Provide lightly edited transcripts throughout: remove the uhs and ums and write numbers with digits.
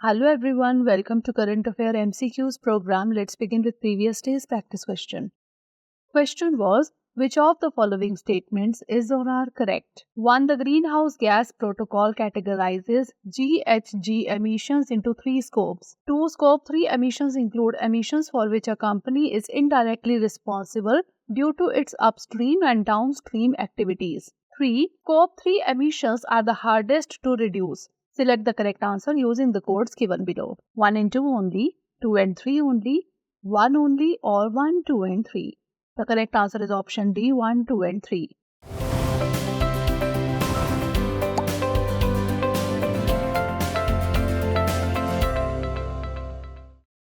Hello everyone, welcome to Current Affair MCQs program. Let's begin with previous day's practice question. Question was, which of the following statements is or are correct? 1. The Greenhouse Gas Protocol categorizes GHG emissions into 3 scopes. 2. Scope 3 emissions include emissions for which a company is indirectly responsible due to its upstream and downstream activities. 3. Scope 3 emissions are the hardest to reduce. Select the correct answer using the codes given below. 1 and 2 only, 2 and 3 only, 1 only, or 1, 2 and 3. The correct answer is option D, 1, 2 and 3.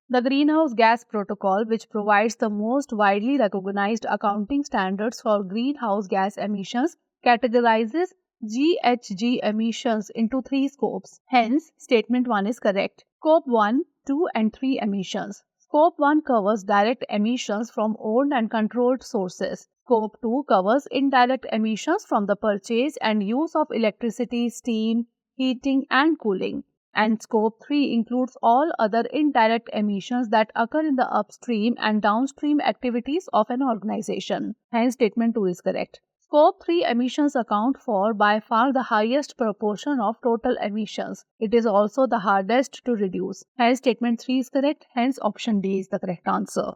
The Greenhouse Gas Protocol, which provides the most widely recognized accounting standards for greenhouse gas emissions, categorizes GHG emissions into 3 scopes. Hence, statement 1 is correct. Scope 1, 2 and 3 emissions. Scope 1 covers direct emissions from owned and controlled sources. Scope 2 covers indirect emissions from the purchase and use of electricity, steam, heating and cooling. And Scope 3 includes all other indirect emissions that occur in the upstream and downstream activities of an organization. Hence, statement 2 is correct. Scope 3 emissions account for by far the highest proportion of total emissions. It is also the hardest to reduce. Hence, statement 3 is correct. Hence, option D is the correct answer.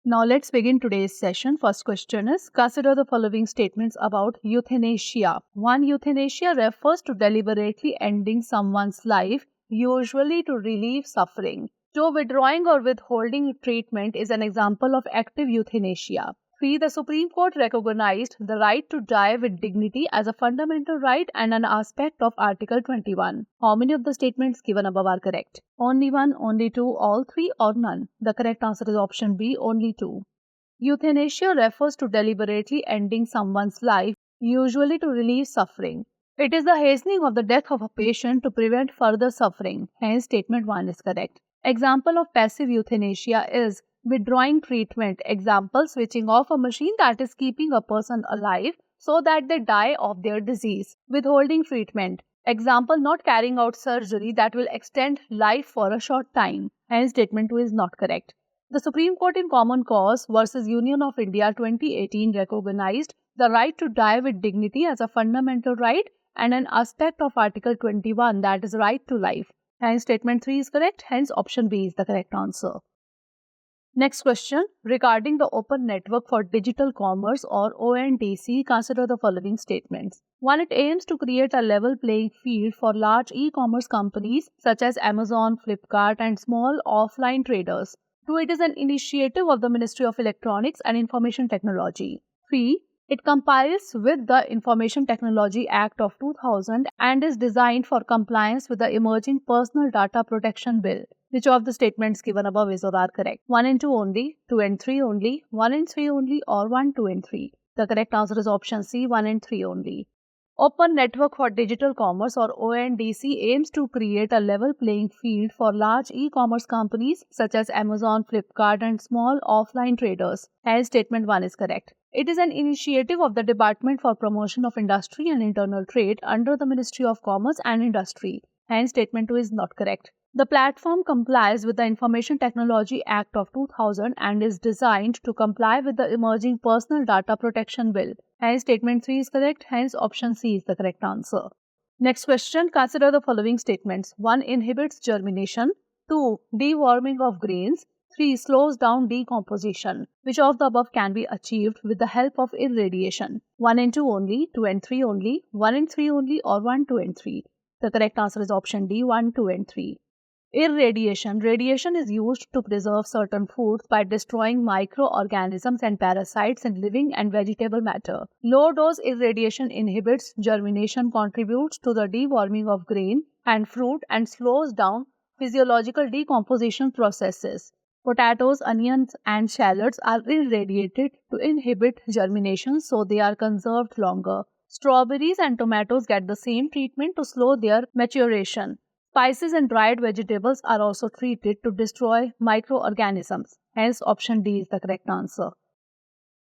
Now, let's begin today's session. First question is, consider the following statements about euthanasia. 1. Euthanasia refers to deliberately ending someone's life, usually to relieve suffering. 2. Withdrawing or withholding treatment is an example of active euthanasia. 3. The Supreme Court recognized the right to die with dignity as a fundamental right and an aspect of Article 21. How many of the statements given above are correct? Only 1, only 2, all 3 or none? The correct answer is option B, only 2. Euthanasia refers to deliberately ending someone's life, usually to relieve suffering. It is the hastening of the death of a patient to prevent further suffering. Hence, statement 1 is correct. Example of passive euthanasia is withdrawing treatment. Example, switching off a machine that is keeping a person alive so that they die of their disease. Withholding treatment. Example, not carrying out surgery that will extend life for a short time. Hence, statement 2 is not correct. The Supreme Court in Common Cause versus Union of India 2018 recognized the right to die with dignity as a fundamental right and an aspect of Article 21, that is right to life. Hence, statement 3 is correct. Hence, option B is the correct answer. Next question, regarding the Open Network for Digital Commerce or ONDC, consider the following statements. 1. It aims to create a level playing field for large e-commerce companies such as Amazon, Flipkart and small offline traders. 2. It is an initiative of the Ministry of Electronics and Information Technology. 3. It complies with the Information Technology Act of 2000 and is designed for compliance with the emerging Personal Data Protection Bill. Which of the statements given above is or are correct? 1 and 2 only, 2 and 3 only, 1 and 3 only, or 1, 2 and 3? The correct answer is option C, 1 and 3 only. Open Network for Digital Commerce or ONDC aims to create a level playing field for large e-commerce companies such as Amazon, Flipkart and small offline traders. Hence, statement 1 is correct. It is an initiative of the Department for Promotion of Industry and Internal Trade under the Ministry of Commerce and Industry. Hence, statement 2 is not correct. The platform complies with the Information Technology Act of 2000 and is designed to comply with the emerging Personal Data Protection Bill. Hence, statement 3 is correct. Hence, option C is the correct answer. Next question, consider the following statements. 1. Inhibits germination. 2. Deworming of grains. 3. Slows down decomposition. Which of the above can be achieved with the help of irradiation? 1 and 2 only, 2 and 3 only, 1 and 3 only, or 1, 2 and 3? The correct answer is option D, 1, 2 and 3. Irradiation. Radiation is used to preserve certain foods by destroying microorganisms and parasites in living and vegetable matter. Low-dose irradiation inhibits germination, contributes to the deworming of grain and fruit, and slows down physiological decomposition processes. Potatoes, onions, and shallots are irradiated to inhibit germination, so they are conserved longer. Strawberries and tomatoes get the same treatment to slow their maturation. Spices and dried vegetables are also treated to destroy microorganisms. Hence, option D is the correct answer.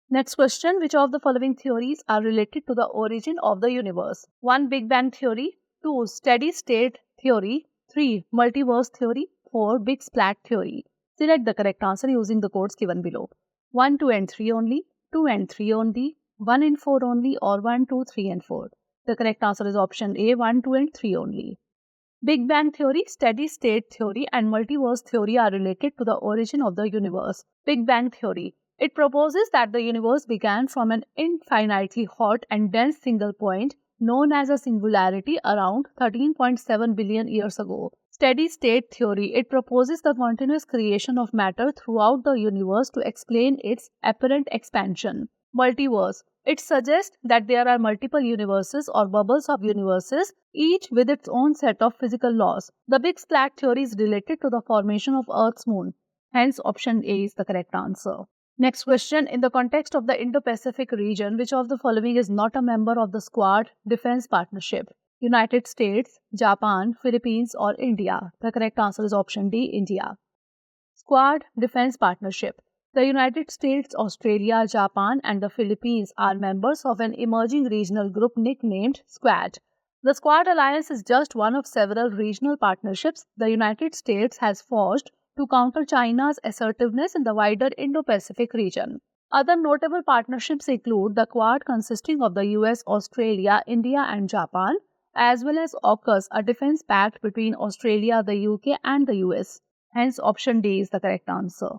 Next question, which of the following theories are related to the origin of the universe? 1. Big Bang theory. 2. Steady state theory. 3. Multiverse theory. 4. Big splat theory. Select the correct answer using the codes given below. 1, 2 and 3 only, 2 and 3 only, 1 and 4 only, or 1, 2, 3 and 4. The correct answer is option A, 1, 2 and 3 only. Big Bang theory, steady state theory and multiverse theory are related to the origin of the universe. Big Bang theory. It proposes that the universe began from an infinitely hot and dense single point known as a singularity around 13.7 billion years ago. Steady state theory. It proposes the continuous creation of matter throughout the universe to explain its apparent expansion. Multiverse. It suggests that there are multiple universes or bubbles of universes, each with its own set of physical laws. The Big Splat theory is related to the formation of Earth's moon. Hence, option A is the correct answer. Next question. In the context of the Indo-Pacific region, which of the following is not a member of the Quad Defense Partnership? United States, Japan, Philippines, or India? The correct answer is option D, India. Quad Defense Partnership. The United States, Australia, Japan, and the Philippines are members of an emerging regional group nicknamed Quad. The Quad alliance is just one of several regional partnerships the United States has forged to counter China's assertiveness in the wider Indo-Pacific region. Other notable partnerships include the Quad consisting of the US, Australia, India, and Japan, as well as AUKUS, a defense pact between Australia, the UK, and the US. Hence, option D is the correct answer.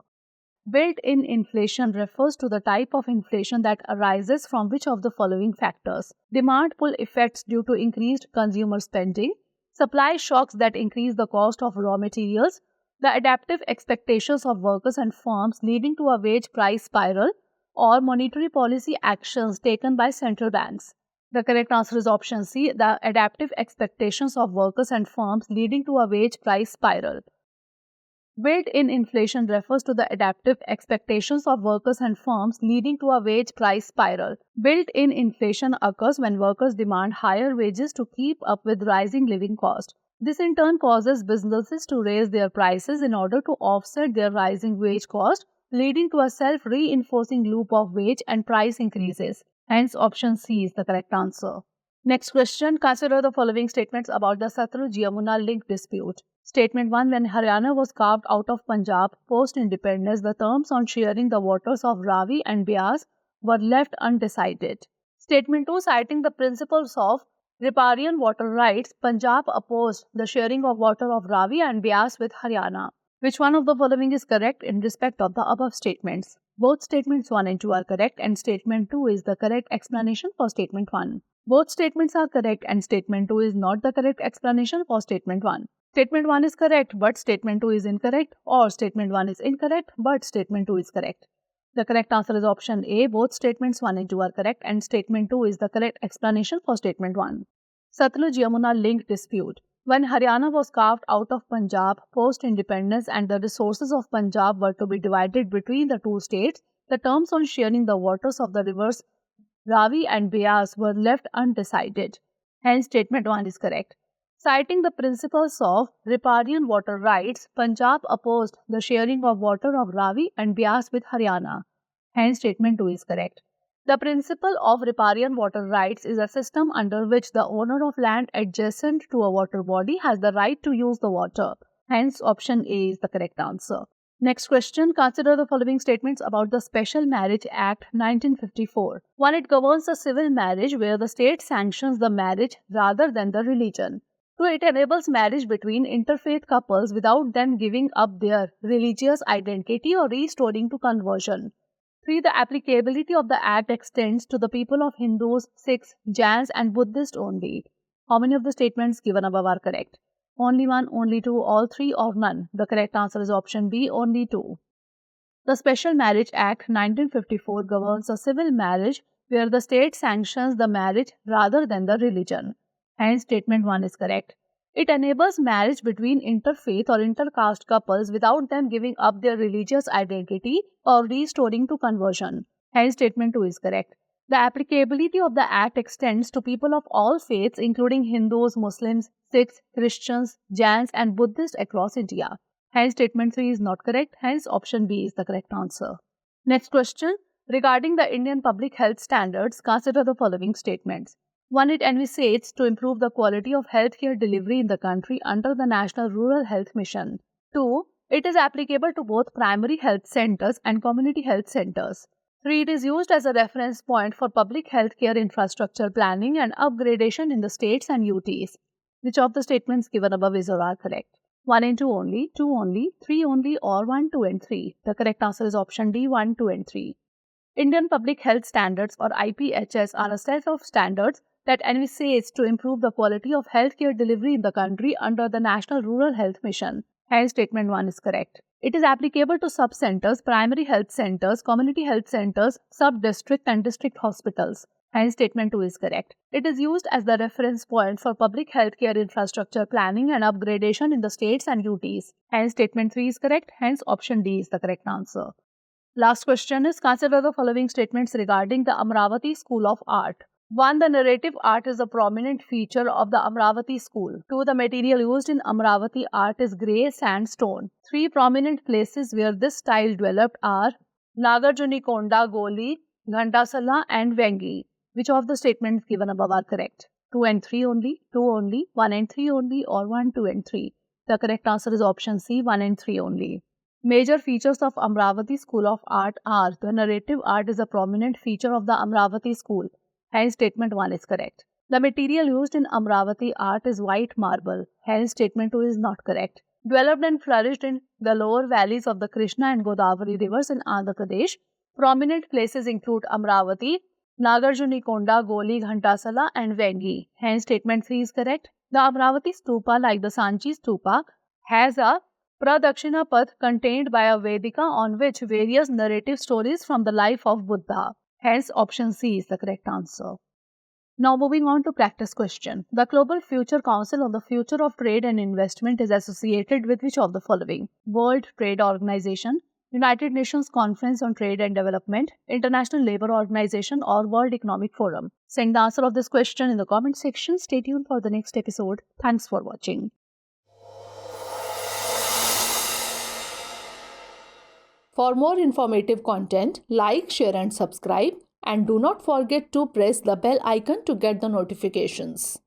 Built-in inflation refers to the type of inflation that arises from which of the following factors? Demand pull effects due to increased consumer spending, supply shocks that increase the cost of raw materials, the adaptive expectations of workers and firms leading to a wage price spiral, or monetary policy actions taken by central banks. The correct answer is option C, the adaptive expectations of workers and firms leading to a wage price spiral. Built-in inflation refers to the adaptive expectations of workers and firms leading to a wage price spiral. Built-in inflation occurs when workers demand higher wages to keep up with rising living costs. This in turn causes businesses to raise their prices in order to offset their rising wage cost, leading to a self-reinforcing loop of wage and price increases. Hence, option C is the correct answer. Next question. Consider the following statements about the Satluj-Yamuna link dispute. Statement 1. When Haryana was carved out of Punjab post-independence, the terms on sharing the waters of Ravi and Beas were left undecided. Statement 2. Citing the principles of riparian water rights, Punjab opposed the sharing of water of Ravi and Beas with Haryana. Which one of the following is correct in respect of the above statements? Both statements 1 and 2 are correct and statement 2 is the correct explanation for statement 1. Both statements are correct and statement 2 is not the correct explanation for statement 1. Statement 1 is correct but statement 2 is incorrect, or statement 1 is incorrect but statement 2 is correct. The correct answer is option A. Both statements 1 and 2 are correct and statement 2 is the correct explanation for statement 1. Satluj-Yamuna link dispute. When Haryana was carved out of Punjab post-independence and the resources of Punjab were to be divided between the two states, the terms on sharing the waters of the rivers Ravi and Beas were left undecided. Hence, statement 1 is correct. Citing the principles of riparian water rights, Punjab opposed the sharing of water of Ravi and Beas with Haryana. Hence, statement 2 is correct. The principle of riparian water rights is a system under which the owner of land adjacent to a water body has the right to use the water. Hence, option A is the correct answer. Next question. Consider the following statements about the Special Marriage Act 1954. 1. It governs the civil marriage where the state sanctions the marriage rather than the religion. 2. It enables marriage between interfaith couples without them giving up their religious identity or restoring to conversion. 3. The applicability of the Act extends to the people of Hindus, Sikhs, Jains and Buddhists only. How many of the statements given above are correct? Only 1, only 2, all 3 or none? The correct answer is option B, only 2. The Special Marriage Act 1954 governs a civil marriage where the state sanctions the marriage rather than the religion. Hence, statement 1 is correct. It enables marriage between interfaith or intercaste couples without them giving up their religious identity or restoring to conversion. Hence, statement 2 is correct. The applicability of the Act extends to people of all faiths including Hindus, Muslims, Sikhs, Christians, Jains and Buddhists across India. Hence, statement 3 is not correct. Hence, option B is the correct answer. Next question. Regarding the Indian public health standards, consider the following statements. 1. It envisages to improve the quality of healthcare delivery in the country under the National Rural Health Mission. 2. It is applicable to both primary health centers and community health centers. 3. It is used as a reference point for public healthcare infrastructure planning and upgradation in the states and UTs. Which of the statements given above is or are correct? 1 and 2 only, 2 only, 3 only, or 1, 2 and 3. The correct answer is option D, 1, 2 and 3. Indian Public Health Standards or IPHS are a set of standards that envisages to improve the quality of healthcare delivery in the country under the National Rural Health Mission. Hence, statement 1 is correct. It is applicable to sub-centers, primary health centers, community health centers, sub-district and district hospitals. Hence, statement 2 is correct. It is used as the reference point for public healthcare infrastructure planning and upgradation in the states and UTs. Hence, statement 3 is correct. Hence, option D is the correct answer. Last question is, consider the following statements regarding the Amravati School of Art. 1. The narrative art is a prominent feature of the Amravati school. 2. The material used in Amravati art is grey sandstone. 3. Prominent places where this style developed are Nagarjunikonda, Goli, Ghantasala and Vengi. Which of the statements given above are correct? 2 and 3 only, 2 only, 1 and 3 only, or 1, 2 and 3? The correct answer is option C, 1 and 3 only. Major features of Amravati School of Art are: the narrative art is a prominent feature of the Amravati school. Hence, statement 1 is correct. The material used in Amravati art is white marble. Hence, statement 2 is not correct. Developed and flourished in the lower valleys of the Krishna and Godavari rivers in Andhra Pradesh. Prominent places include Amravati, Nagarjunikonda, Goli, Ghantasala and Vengi. Hence, statement 3 is correct. The Amravati Stupa, like the Sanchi Stupa, has a Pradakshina Path contained by a Vedika on which various narrative stories from the life of Buddha. Hence, option C is the correct answer. Now moving on to practice question. The Global Future Council on the Future of Trade and Investment is associated with which of the following? World Trade Organization, United Nations Conference on Trade and Development, International Labour Organization, or World Economic Forum? Send the answer of this question in the comment section. Stay tuned for the next episode. Thanks for watching. For more informative content, like, share and subscribe, and do not forget to press the bell icon to get the notifications.